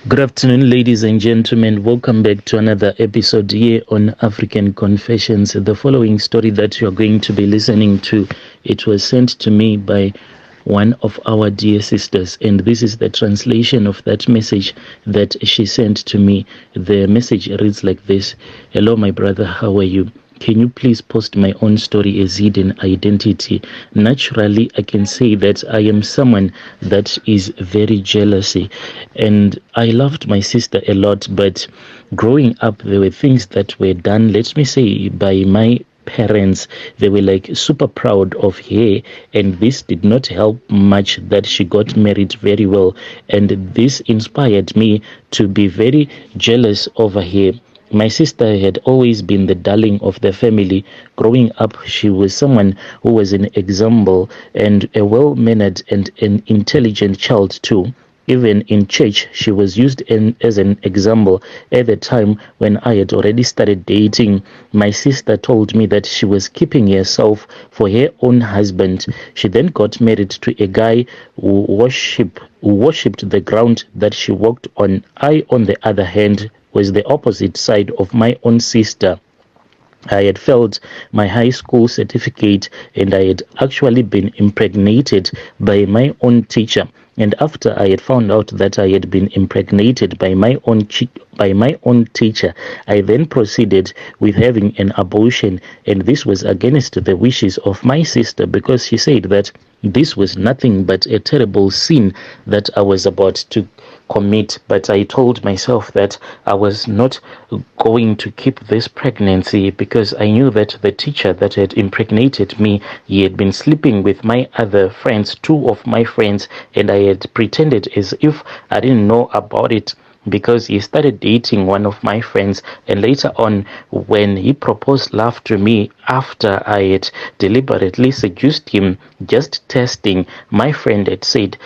Good afternoon, ladies and gentlemen. Welcome back to another episode here on African Confessions. The following story that you are going to be listening to, it was sent to me by one of our dear sisters, and this is the translation of that message that she sent to me. The message reads like this: Hello, my brother, how are you? Can you please post my own story as hidden identity? Naturally, I can say that I am someone that is very jealousy, and I loved my sister a lot, but growing up, there were things that were done, let me say, by my parents. They were like super proud of her, and this did not help much that she got married very well, and this inspired me to be very jealous over her. My sister had always been the darling of the family. Growing up, she was someone who was an example and a well-mannered and an intelligent child too. Even in church, she was used as an example. At the time when I had already started dating, my sister told me that she was keeping herself for her own husband. She then got married to a guy who worshipped the ground that she walked on. I, on the other hand, was the opposite side of my own sister. I had failed my high school certificate, and I had actually been impregnated by my own teacher. And after I had found out that I had been impregnated by my own teacher, I then proceeded with having an abortion, and this was against the wishes of my sister, because she said that this was nothing but a terrible sin that I was about to commit. But I told myself that I was not going to keep this pregnancy, because I knew that the teacher that had impregnated me, he had been sleeping with my other friends, two of my friends, and I had pretended as if I didn't know about it, because he started dating one of my friends. And later on, when he proposed love to me after I had deliberately seduced him, just testing, my friend had said,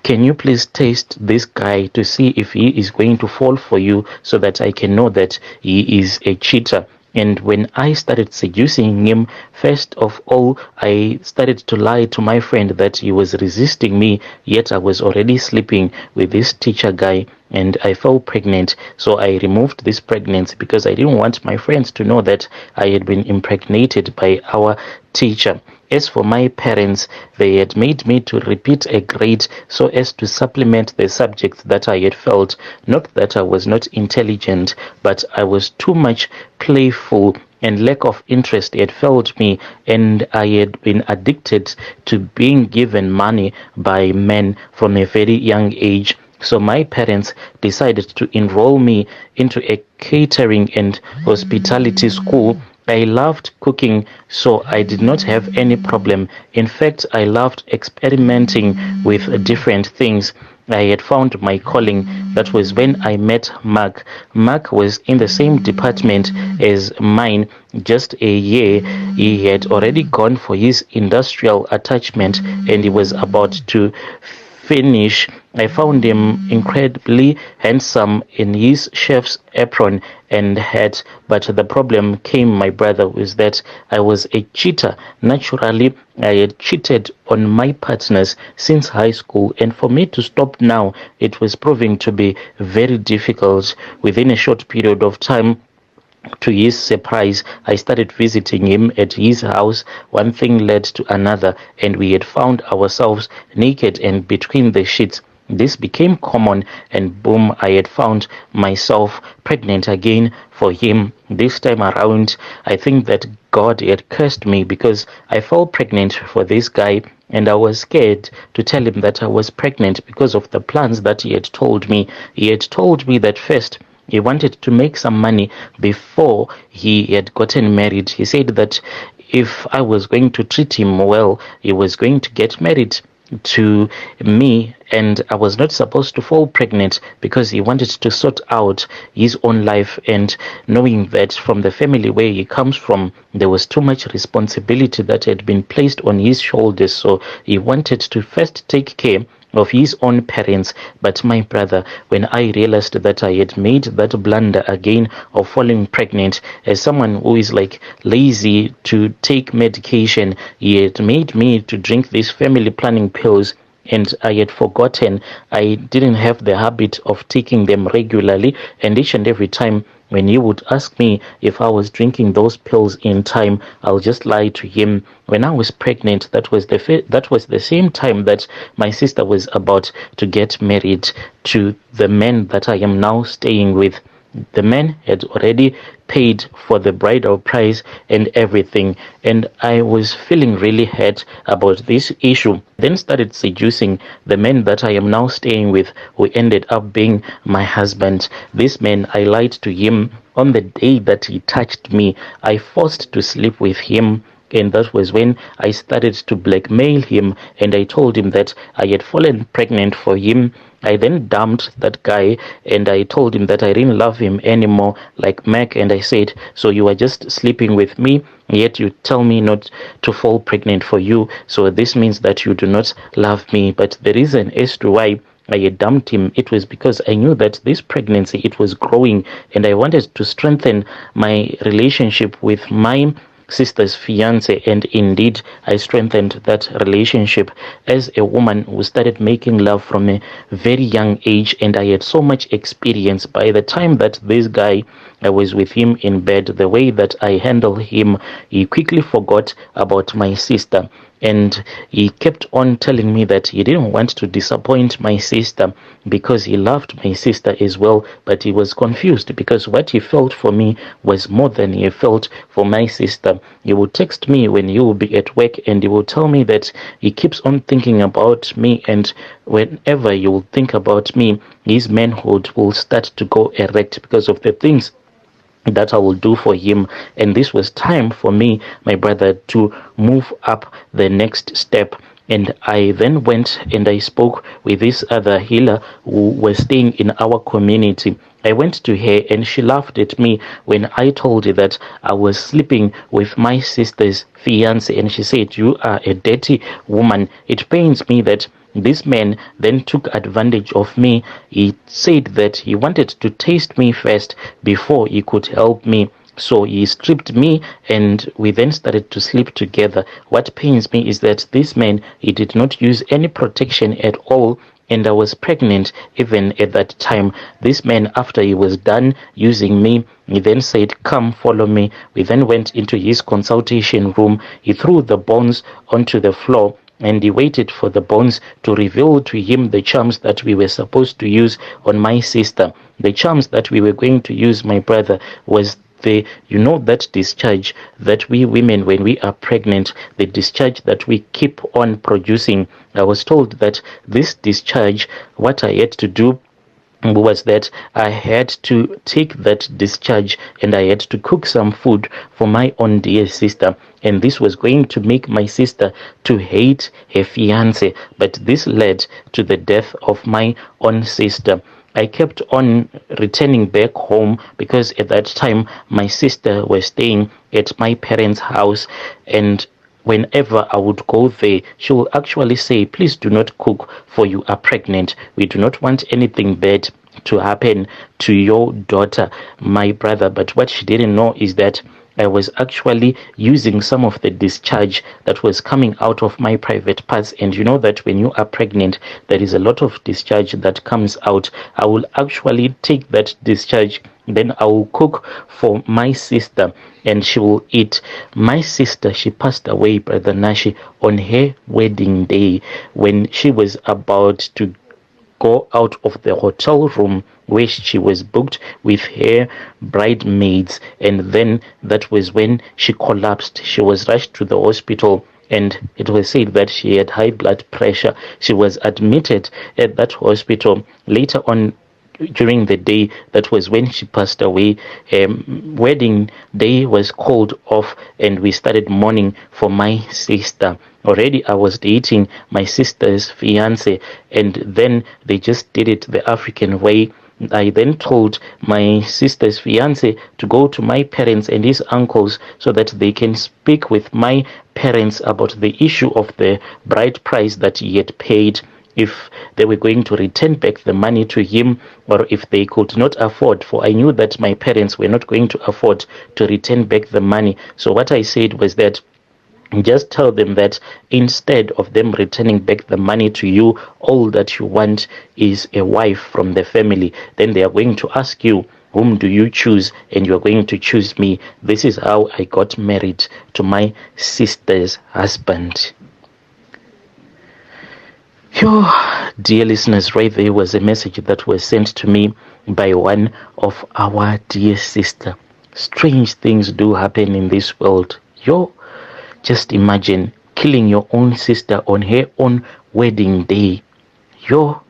can you please taste this guy to see if he is going to fall for you, so that I can know that he is a cheater? And when I started seducing him, first of all, I started to lie to my friend that he was resisting me, yet I was already sleeping with this teacher guy, and I fell pregnant. So I removed this pregnancy because I didn't want my friends to know that I had been impregnated by our teacher. As for my parents, they had made me to repeat a grade so as to supplement the subjects that I had failed. Not that I was not intelligent, but I was too much playful, and lack of interest had failed me, and I had been addicted to being given money by men from a very young age. So my parents decided to enroll me into a catering and hospitality school. I loved cooking, so I did not have any problem. In fact, I loved experimenting with different things. I had found my calling. That was when I met Mark. Mark was in the same department as mine, just a year. He had already gone for his industrial attachment, and he was about to finish. I found him incredibly handsome in his chef's apron and hat, but the problem came, my brother, was that I was a cheater. Naturally, I had cheated on my partners since high school, and for me to stop now, it was proving to be very difficult. Within a short period of time, to his surprise, I started visiting him at his house. One thing led to another, and we had found ourselves naked and between the sheets. This became common, and boom, I had found myself pregnant again for him. This time around, I think that God had cursed me, because I fell pregnant for this guy, and I was scared to tell him that I was pregnant because of the plans that he had told me. He had told me that first, he wanted to make some money before he had gotten married. He said that if I was going to treat him well, he was going to get married to me, and I was not supposed to fall pregnant, because he wanted to sort out his own life, and knowing that from the family where he comes from, there was too much responsibility that had been placed on his shoulders. So he wanted to first take care of his own parents. But my brother, when I realized that I had made that blunder again of falling pregnant, as someone who is like lazy to take medication, he had made me to drink these family planning pills. and I had forgotten. I didn't have the habit of taking them regularly, and each and every time when he would ask me if I was drinking those pills in time, I'll just lie to him. When I was pregnant, that was the same time that my sister was about to get married to the man that I am now staying with. The man had already paid for the bridal price and everything, and I was feeling really hurt about this issue. Then started seducing the man that I am now staying with, who ended up being my husband. This man, I lied to him on the day that he touched me. I forced to sleep with him, and that was when I started to blackmail him, and I told him that I had fallen pregnant for him. I then dumped that guy, and I told him that I didn't love him anymore, like Mac. And I said, so you are just sleeping with me, yet you tell me not to fall pregnant for you, so this means that you do not love me. But the reason as to why I had dumped him, it was because I knew that this pregnancy, it was growing, and I wanted to strengthen my relationship with my sister's fiance, and indeed I strengthened that relationship as a woman who started making love from a very young age, and I had so much experience. By the time that this guy, I was with him in bed, the way that I handled him, he quickly forgot about my sister, and he kept on telling me that he didn't want to disappoint my sister because he loved my sister as well, but he was confused because what he felt for me was more than he felt for my sister. He would text me when he will be at work, and he will tell me that he keeps on thinking about me, and whenever he will think about me, his manhood will start to go erect because of the things that I will do for him. And this was time for me, my brother, to move up the next step. And I then went and I spoke with this other healer who was staying in our community. I went to her and she laughed at me when I told her that I was sleeping with my sister's fiance, and she said, you are a dirty woman. It pains me that this man then took advantage of me. He said that he wanted to taste me first before he could help me. So he stripped me and we then started to sleep together. What pains me is that this man, he did not use any protection at all, and I was pregnant even at that time. This man, after he was done using me, he then said, come follow me. We then went into his consultation room. He threw the bones onto the floor, and he waited for the bones to reveal to him the charms that we were supposed to use on my sister. The charms that we were going to use, my brother, was that discharge that we women, when we are pregnant, the discharge that we keep on producing. I was told that this discharge, what I had to do was that I had to take that discharge and I had to cook some food for my own dear sister, and this was going to make my sister to hate her fiance. But this led to the death of my own sister. I kept on returning back home because at that time my sister was staying at my parents' house, and whenever I would go there, she will actually say, please do not cook, for you are pregnant. We do not want anything bad to happen to your daughter, my brother. But what she didn't know is that I was actually using some of the discharge that was coming out of my private parts. And you know that when you are pregnant, there is a lot of discharge that comes out. I will actually take that discharge, then I will cook for my sister and she will eat. My sister, she passed away, Brother Nashi, on her wedding day when she was about to go out of the hotel room where she was booked with her bridesmaids, and then that was when she collapsed. She was rushed to the hospital and it was said that she had high blood pressure. She was admitted at that hospital. Later on during the day, that was when she passed away. Wedding day was called off and we started mourning for my sister. Already I was dating my sister's fiance, and then they just did it the African way. I then told my sister's fiance to go to my parents and his uncles so that they can speak with my parents about the issue of the bride price that he had paid, if they were going to return back the money to him, or if they could not afford, for I knew that my parents were not going to afford to return back the money. So what I said was that Just tell them that instead of them returning back the money to you, all that you want is a wife from the family. Then they are going to ask you, whom do you choose? And you're going to choose me. This is how I got married to my sister's husband. Yo, dear listeners, right there was a message that was sent to me by one of our dear sister. Strange things do happen in this world. Yo, just imagine killing your own sister on her own wedding day. Yo,